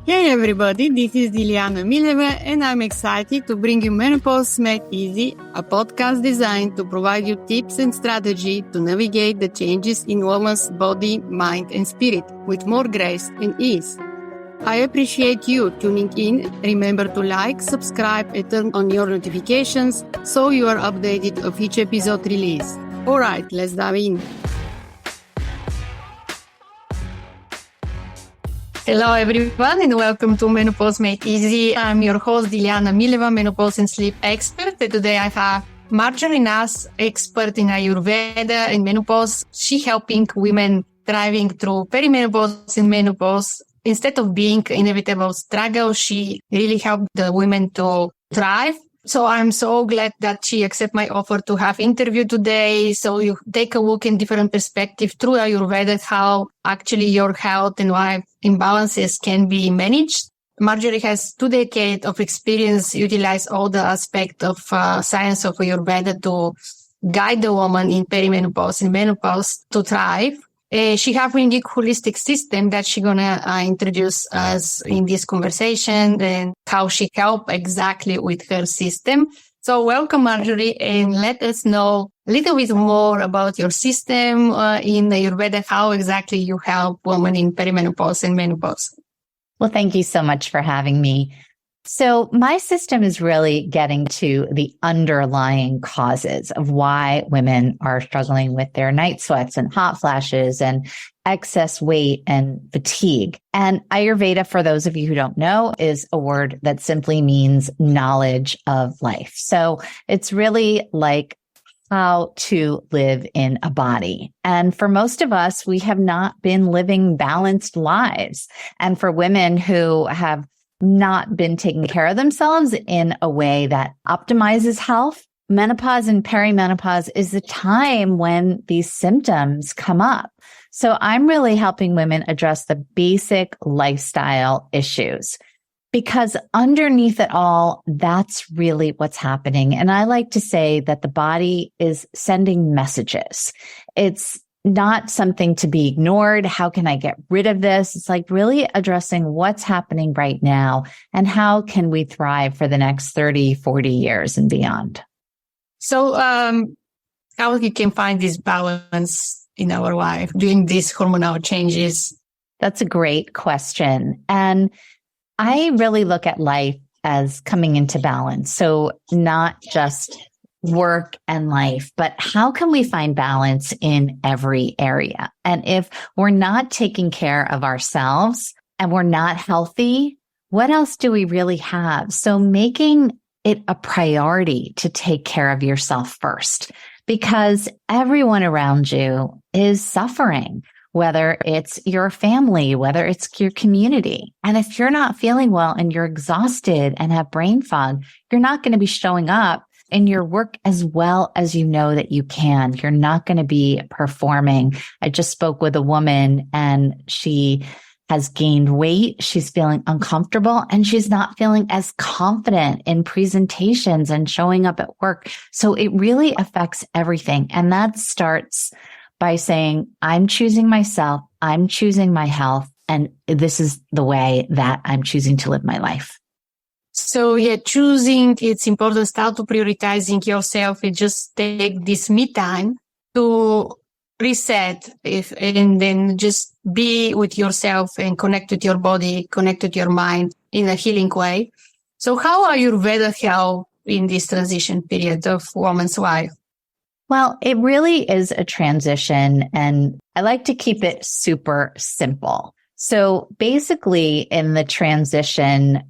Hey everybody, this is Dilyana Mileva and I'm excited to bring you Menopause Made Easy, a podcast designed to provide you tips and strategy to navigate the changes in woman's body, mind and spirit with more grace and ease. I appreciate you tuning in. Remember to like, subscribe and turn on your notifications so you are updated of each episode release. Alright, let's dive in. Hello everyone and welcome to Menopause Made Easy. I'm your host Dilyana Mileva, menopause and sleep expert. And today I have Marjorie Nass, expert in Ayurveda and menopause. She helping women thriving through perimenopause and menopause. Instead of being inevitable struggle, she really helped the women to thrive. So I'm so glad that she accepted my offer to have interview today. So you take a look in different perspective through Ayurveda, how actually your health and life imbalances can be managed. Marjorie has 2 decades of experience, utilize all the aspects of science of Ayurveda to guide the woman in perimenopause and menopause to thrive. She have a unique holistic system that she's gonna introduce us in this conversation and how she help exactly with her system. So welcome, Marjorie, and let us know a little bit more about your system in Ayurveda, how exactly you help women in perimenopause and menopause. Well, thank you so much for having me. So my system is really getting to the underlying causes of why women are struggling with their night sweats and hot flashes and excess weight and fatigue. And Ayurveda, for those of you who don't know, is a word that simply means knowledge of life. So it's really like how to live in a body. And for most of us, we have not been living balanced lives. And for women who have not been taking care of themselves in a way that optimizes health, menopause and perimenopause is the time when these symptoms come up. So I'm really helping women address the basic lifestyle issues because underneath it all, that's really what's happening. And I like to say that the body is sending messages. It's not something to be ignored. How can I get rid of this? It's like really addressing what's happening right now and how can we thrive for the next 30, 40 years and beyond. So how you can find this balance in our life during these hormonal changes? That's a great question. And I really look at life as coming into balance. So not just work and life, but how can we find balance in every area? And if we're not taking care of ourselves and we're not healthy, what else do we really have? So making it a priority to take care of yourself first, because everyone around you is suffering, whether it's your family, whether it's your community. And if you're not feeling well and you're exhausted and have brain fog, you're not going to be showing up in your work as well as you know that you can. You're not going to be performing. I just spoke with a woman and she has gained weight. She's feeling uncomfortable and she's not feeling as confident in presentations and showing up at work. So it really affects everything. And that starts by saying, I'm choosing myself. I'm choosing my health. And this is the way that I'm choosing to live my life. So choosing, it's important, start to prioritizing yourself and just take this me time to reset and then just be with yourself and connect with your body, connect with your mind in a healing way. So how Ayurveda help in this transition period of woman's life? Well, it really is a transition and I like to keep it super simple. So basically in the transition,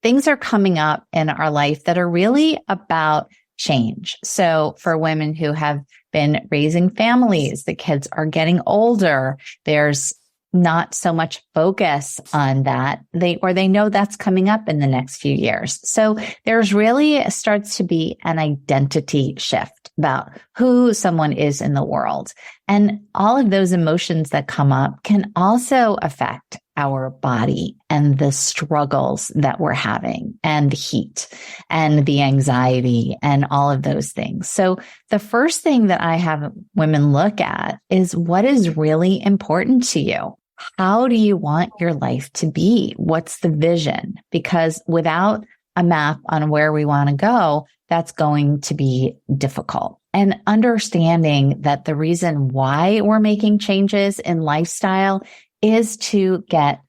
things are coming up in our life that are really about change. So for women who have been raising families, the kids are getting older, there's not so much focus on that. They know that's coming up in the next few years. So there's really starts to be an identity shift about who someone is in the world. And all of those emotions that come up can also affect our body and the struggles that we're having and the heat and the anxiety and all of those things. So the first thing that I have women look at is what is really important to you. how do you want your life to be? What's the vision? Because without a map on where we want to go, that's going to be difficult. And understanding that the reason why we're making changes in lifestyle is to get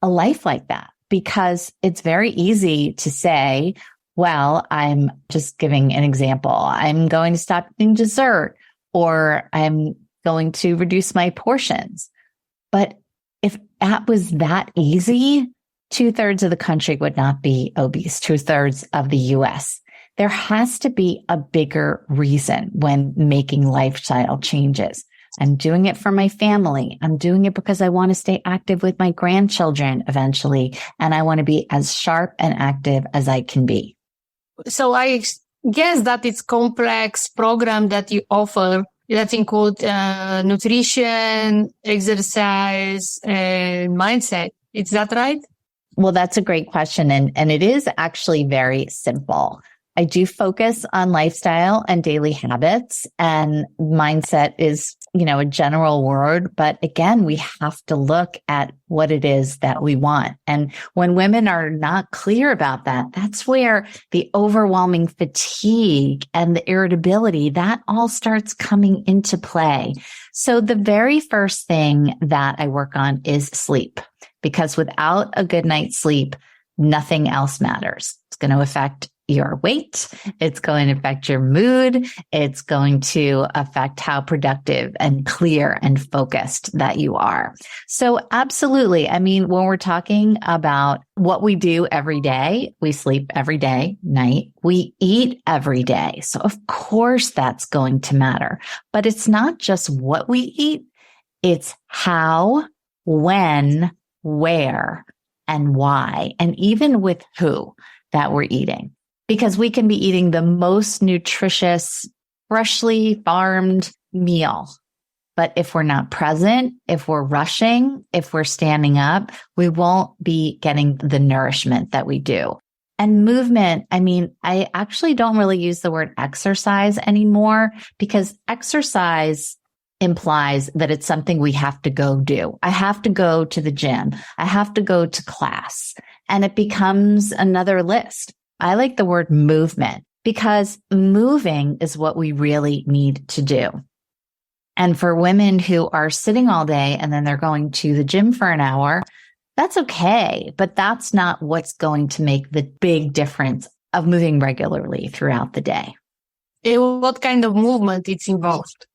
a life like that, because it's very easy to say, well, I'm just giving an example. I'm going to stop eating dessert, or I'm going to reduce my portions. But if that was that easy, 2/3 of the country would not be obese, 2/3 of the US. There has to be a bigger reason when making lifestyle changes. I'm doing it for my family. I'm doing it because I want to stay active with my grandchildren eventually. And I want to be as sharp and active as I can be. So I guess that it's complex program that you offer that include nutrition, exercise, and mindset. Is that right? Well, that's a great question. And it is actually very simple. I do focus on lifestyle and daily habits, and mindset is, a general word. But again, we have to look at what it is that we want. And when women are not clear about that, that's where the overwhelming fatigue and the irritability, that all starts coming into play. So the very first thing that I work on is sleep, because without a good night's sleep, nothing else matters. It's going to affect your weight. It's going to affect your mood. It's going to affect how productive and clear and focused that you are. So absolutely. I mean, when we're talking about what we do every day, we sleep every day, night, we eat every day. So of course that's going to matter, but it's not just what we eat. It's how, when, where, and why, and even with who that we're eating. Because we can be eating the most nutritious, freshly farmed meal. But if we're not present, if we're rushing, if we're standing up, we won't be getting the nourishment that we do. And movement, I mean, I actually don't really use the word exercise anymore, because exercise implies that it's something we have to go do. I have to go to the gym. I have to go to class. And it becomes another list. I like the word movement, because moving is what we really need to do. And for women who are sitting all day and then they're going to the gym for an hour, that's okay. But that's not what's going to make the big difference of moving regularly throughout the day. What kind of movement is involved?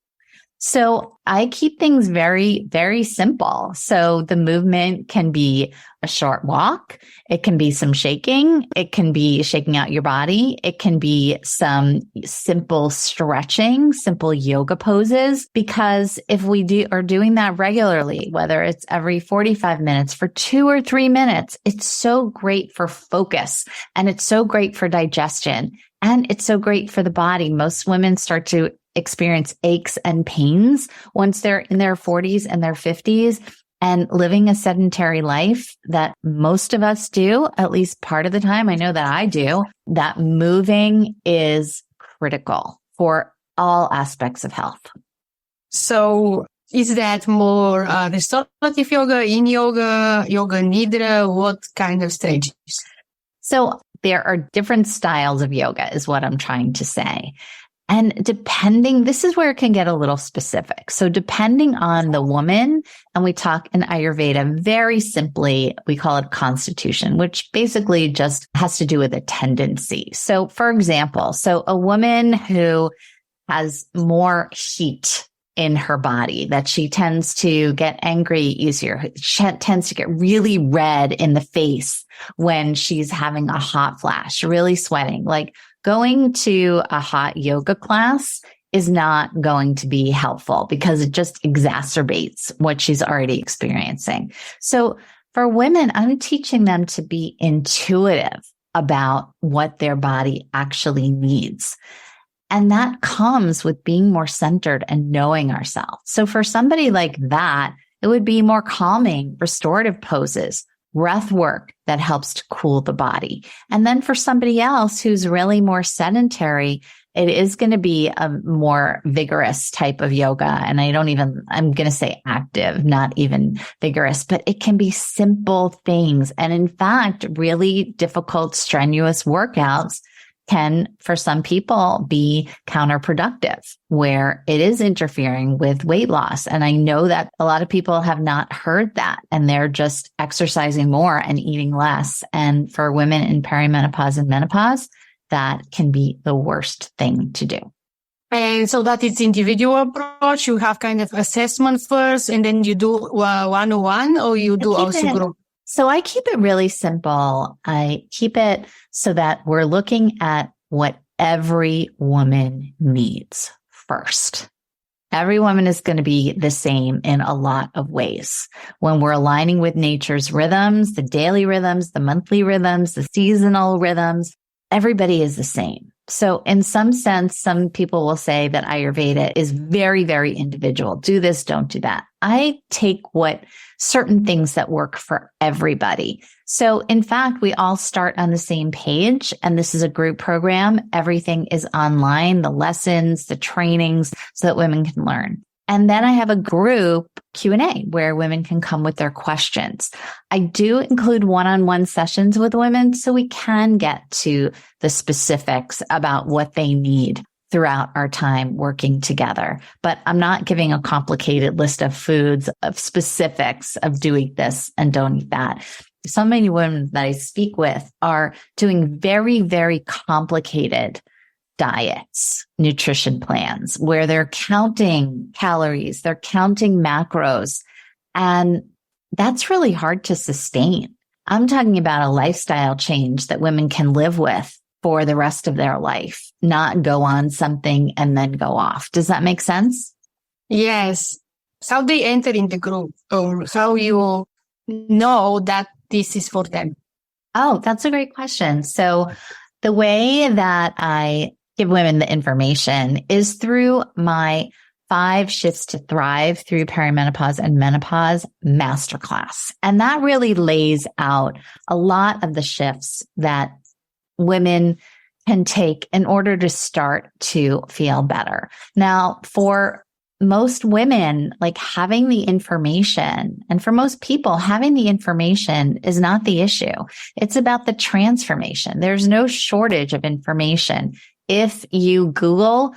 So I keep things very, very simple. So the movement can be a short walk. It can be some shaking. It can be shaking out your body. It can be some simple stretching, simple yoga poses. Because if we are doing that regularly, whether it's every 45 minutes for 2 or 3 minutes, it's so great for focus, and it's so great for digestion, and it's so great for the body. Most women start to experience aches and pains once they're in their 40s and their 50s, and living a sedentary life that most of us do, at least part of the time. I know that I do. That moving is critical for all aspects of health. So is that more restorative yoga, yin yoga, yoga nidra? What kind of stages? So there are different styles of yoga is what I'm trying to say. And this is where it can get a little specific. So depending on the woman, and we talk in Ayurveda very simply, we call it constitution, which basically just has to do with a tendency. So for example, a woman who has more heat in her body, that she tends to get angry easier. She tends to get really red in the face when she's having a hot flash, really sweating. Like going to a hot yoga class is not going to be helpful, because it just exacerbates what she's already experiencing. So for women, I'm teaching them to be intuitive about what their body actually needs. And that comes with being more centered and knowing ourselves. So for somebody like that, it would be more calming, restorative poses, breath work that helps to cool the body. And then for somebody else who's really more sedentary, It is going to be a more vigorous type of yoga. And I'm going to say active, not even vigorous, but it can be simple things. And in fact, really difficult, strenuous workouts can, for some people, be counterproductive, where it is interfering with weight loss. And I know that a lot of people have not heard that, and they're just exercising more and eating less. And for women in perimenopause and menopause, that can be the worst thing to do. And so that is individual approach. You have kind of assessment first, and then you do one-on-one, or you do also group? So I keep it really simple. I keep it so that we're looking at what every woman needs first. Every woman is going to be the same in a lot of ways. When we're aligning with nature's rhythms, the daily rhythms, the monthly rhythms, the seasonal rhythms, everybody is the same. So in some sense, some people will say that Ayurveda is very, very individual. Do this, don't do that. I take what certain things that work for everybody. So in fact, we all start on the same page, and this is a group program. Everything is online, the lessons, the trainings, so that women can learn. And then I have a group Q&A where women can come with their questions. I do include one-on-one sessions with women so we can get to the specifics about what they need throughout our time working together. But I'm not giving a complicated list of foods, of specifics of doing this and don't eat that. So many women that I speak with are doing very, very complicated diets, nutrition plans, where they're counting calories, they're counting macros, and that's really hard to sustain. I'm talking about a lifestyle change that women can live with for the rest of their life, not go on something and then go off. Does that make sense? Yes. How they enter in the group, or how you know that this is for them? Oh, that's a great question. So the way that I give women the information is through my 5 Shifts to Thrive through Perimenopause and Menopause Masterclass. And that really lays out a lot of the shifts that women can take in order to start to feel better. Now, for most women, like having the information, and for most people, having the information is not the issue. It's about the transformation. There's no shortage of information. If you Google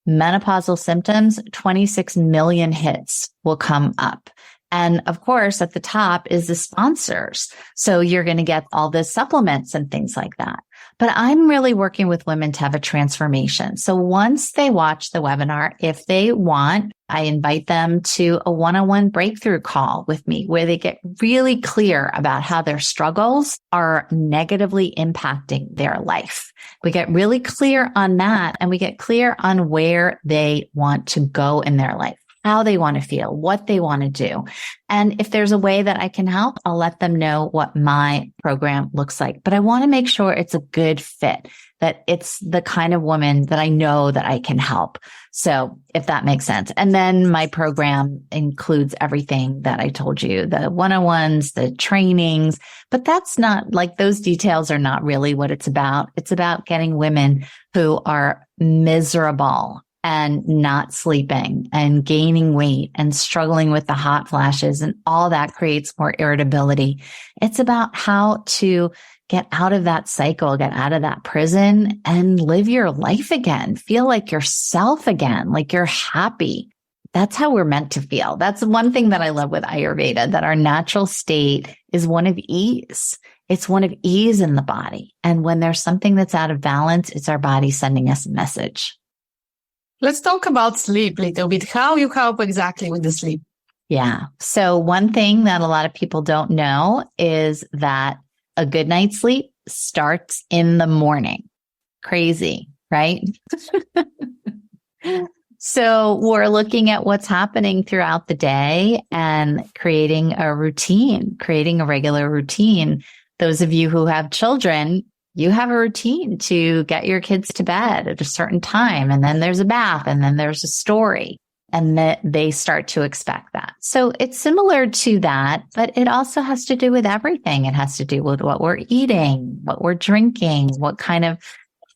menopausal symptoms, 26 million hits will come up. And of course, at the top is the sponsors. So you're going to get all the supplements and things like that. But I'm really working with women to have a transformation. So once they watch the webinar, if they want, I invite them to a one-on-one breakthrough call with me where they get really clear about how their struggles are negatively impacting their life. We get really clear on that, and we get clear on where they want to go in their life, how they want to feel, what they want to do. And if there's a way that I can help, I'll let them know what my program looks like. But I want to make sure it's a good fit, that it's the kind of woman that I know that I can help. So if that makes sense. And then my program includes everything that I told you, the one-on-ones, the trainings, but that's not like, those details are not really what it's about. It's about getting women who are miserable and not sleeping and gaining weight and struggling with the hot flashes, and all that creates more irritability. It's about how to get out of that cycle, get out of that prison and live your life again. Feel like yourself again, like you're happy. That's how we're meant to feel. That's one thing that I love with Ayurveda, that our natural state is one of ease. It's one of ease in the body. And when there's something that's out of balance, it's our body sending us a message. Let's talk about sleep a little bit. How you help exactly with the sleep? Yeah. So one thing that a lot of people don't know is that a good night's sleep starts in the morning. Crazy, right? So we're looking at what's happening throughout the day and creating a routine, creating a regular routine. Those of you who have children, you have a routine to get your kids to bed at a certain time. And then there's a bath, and then there's a story, and that they start to expect that. So it's similar to that, but it also has to do with everything. It has to do with what we're eating, what we're drinking, what kind of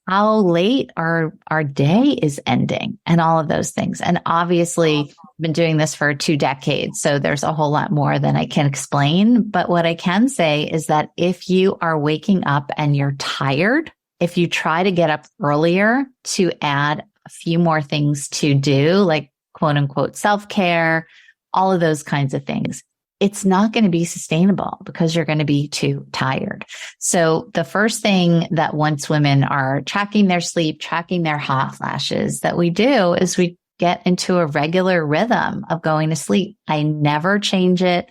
how late our day is ending and all of those things. And obviously I've been doing this for 2 decades. So there's a whole lot more than I can explain. But what I can say is that if you are waking up and you're tired, if you try to get up earlier to add a few more things to do, like quote unquote self-care, all of those kinds of things, it's not going to be sustainable because you're going to be too tired. So the first thing that once women are tracking their sleep, tracking their hot flashes, that we do is we get into a regular rhythm of going to sleep. I never change it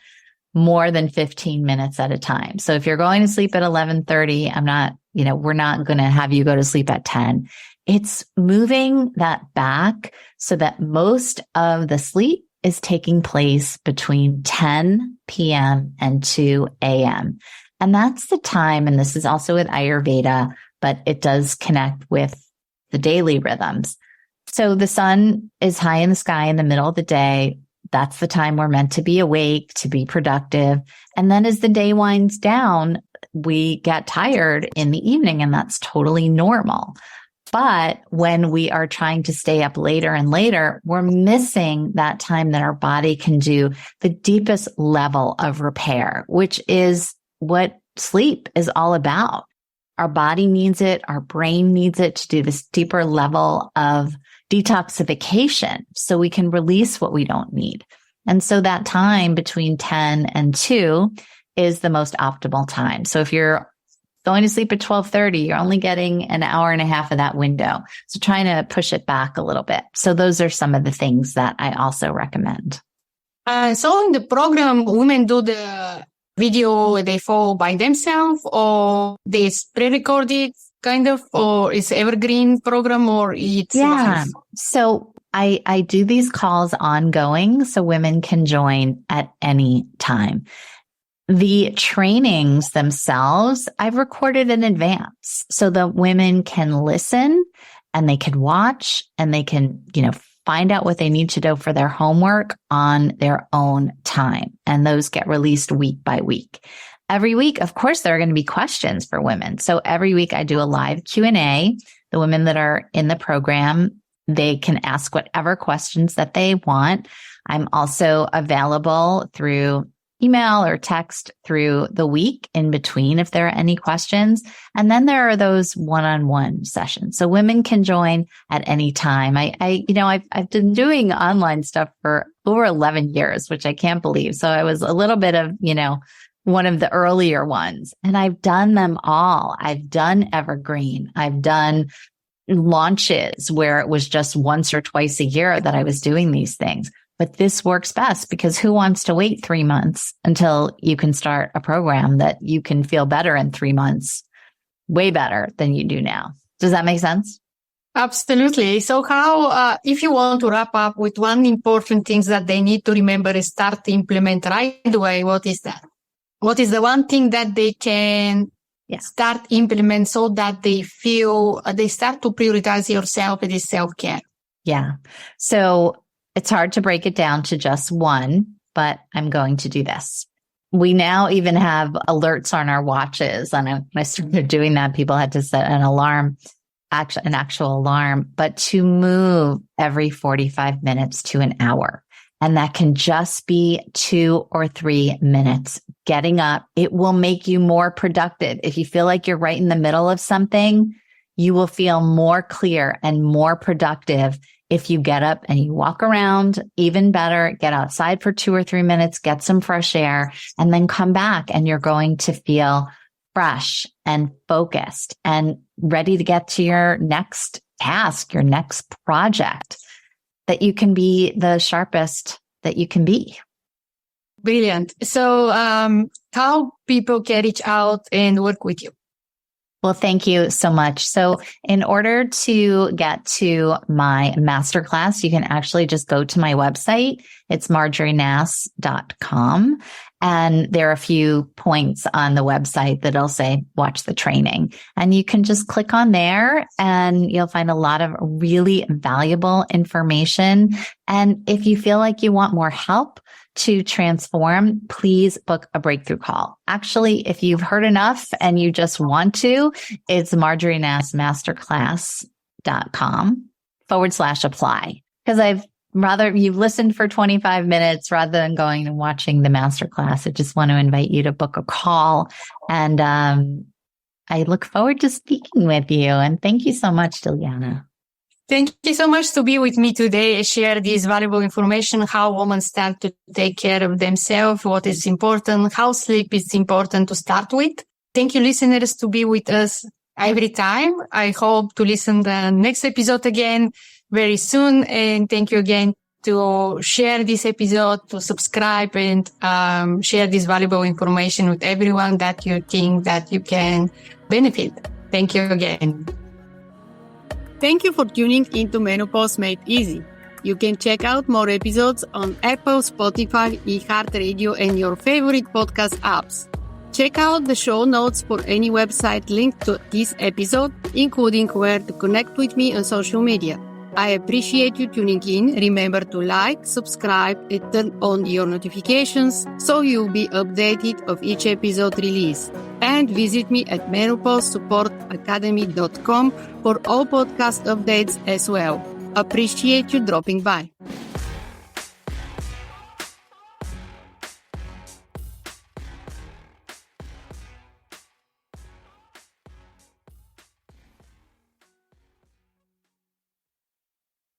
more than 15 minutes at a time. So if you're going to sleep at 11:30, we're not going to have you go to sleep at 10. It's moving that back so that most of the sleep is taking place between 10 p.m. and 2 a.m. And that's the time, and this is also with Ayurveda, but it does connect with the daily rhythms. So the sun is high in the sky in the middle of the day. That's the time we're meant to be awake, to be productive. And then as the day winds down, we get tired in the evening, and that's totally normal. But when we are trying to stay up later and later, we're missing that time that our body can do the deepest level of repair, which is what sleep is all about. Our body needs it. Our brain needs it to do this deeper level of detoxification so we can release what we don't need. And so that time between 10 and 2 is the most optimal time. So if you're going to sleep at 12:30, you're only getting an hour and a half of that window. So trying to push it back a little bit. So those are some of the things that I also recommend. So in the program, women do the video they follow by themselves, or it's pre-recorded kind of, or it's evergreen program, or it's live? So I do these calls ongoing so women can join at any time. The trainings themselves, I've recorded in advance so the women can listen and they can watch and they can, find out what they need to do for their homework on their own time. And those get released week by week. Every week, of course, there are going to be questions for women. So every week I do a live Q&A. The women that are in the program, they can ask whatever questions that they want. I'm also available through email or text through the week in between if there are any questions. And then there are those one-on-one sessions. So women can join at any time. I've been doing online stuff for over 11 years, which I can't believe. So I was a little bit of, one of the earlier ones, and I've done them all. I've done evergreen. I've done launches where it was just once or twice a year that I was doing these things. But this works best because who wants to wait 3 months until you can start a program that you can feel better in 3 months, way better than you do now? Does that make sense? Absolutely. So how, if you want to wrap up with one important thing that they need to remember and start to implement right away, what is that? What is the one thing that they can start implement so that they feel, they start to prioritize yourself and self-care? Yeah. So it's hard to break it down to just one, but I'm going to do this. We now even have alerts on our watches. And when I started doing that, people had to set an alarm, an actual alarm, but to move every 45 minutes to an hour. And that can just be 2 or 3 minutes. Getting up, it will make you more productive. If you feel like you're right in the middle of something, you will feel more clear and more productive if you get up and you walk around. Even better, get outside for 2 or 3 minutes, get some fresh air, and then come back and you're going to feel fresh and focused and ready to get to your next task, your next project, that you can be the sharpest that you can be. Brilliant. So how people can reach out and work with you? Well, thank you so much. So in order to get to my masterclass, you can actually just go to my website. It's marjorienass.com. And there are a few points on the website that'll say, watch the training. And you can just click on there and you'll find a lot of really valuable information. And if you feel like you want more help, to transform, please book a breakthrough call. Actually, if you've heard enough and you just want to, it's marjorienassmasterclass.com/apply. Because you've listened for 25 minutes rather than going and watching the masterclass. I just want to invite you to book a call. And I look forward to speaking with you. And thank you so much, Dilyana. Thank you so much to be with me today, share this valuable information, how women start to take care of themselves, what is important, how sleep is important to start with. Thank you, listeners, to be with us every time. I hope to listen to the next episode again very soon. And thank you again to share this episode, to subscribe and share this valuable information with everyone that you think that you can benefit. Thank you again. Thank you for tuning into Menopause Made Easy. You can check out more episodes on Apple, Spotify, iHeartRadio, and your favorite podcast apps. Check out the show notes for any website linked to this episode, including where to connect with me on social media. I appreciate you tuning in. Remember to like, subscribe, and turn on your notifications so you'll be updated of each episode release. And visit me at menopausesupportacademy.com for all podcast updates as well. Appreciate you dropping by.